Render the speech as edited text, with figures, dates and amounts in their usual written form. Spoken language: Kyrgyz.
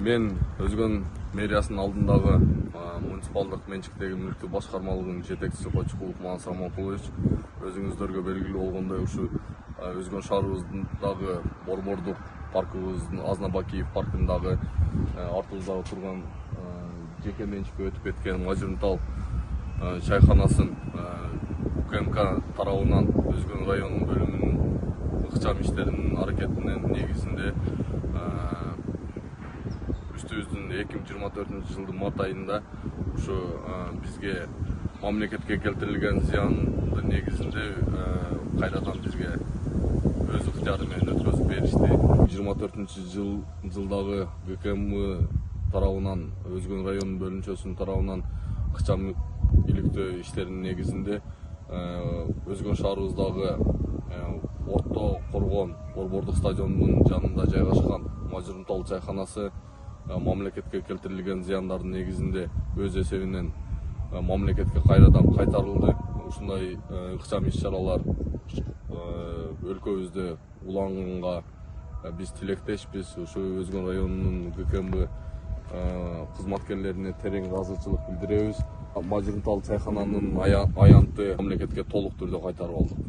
Мен Өзгөн мэриясынын алдындагы муниципалдык менчиктеги мүлктүү башкармалыгынын жетекчиси Кочкулов Манас Раманкулович, өзүңүздөргө белгилүү болгондой ушу Өзгөн шаарыбыздагы борбордук паркыбыздын Азнабакиев паркындагы артыбызда турган жеке менчикке өтүп кеткен Мажырымтал чайканасын УКМК тарабынан Өзгөн районунун бөлүмүнүн ыкчам иштеринин аракетинин негизинде үстүбүздүн 2024 жылдын март айында ушу бизге мамлекетке келтирилген зыяндын негизинде кайрадан бизге өз ыктыяры менен өткөзүп беришти. 24 жылдагы ГКМ тарабынан Өзгөн районунун бөлүнчөсүнүн тарабынан ыкчам иликтөө иштеринин негизинде Өзгөн шаарыбыздагы Орто Коргон борбордук стадионунун жанында жайгашкан Мажырымтал чайканасы мамлекетке келтирилген зыяндардын негизинде өз эсебинен мамлекетке кайрадан кайтарылды. Ушундай ыкчам иш-чаралар өлкөбүздө уланганга биз тилектешпиз. Ушу Өзгөн районунун ГКМ кызматкерлерине терең ыраазычылык билдиребиз. Мажырымтал чайкананын аянты мамлекетке толук түрдө кайтарып алдык.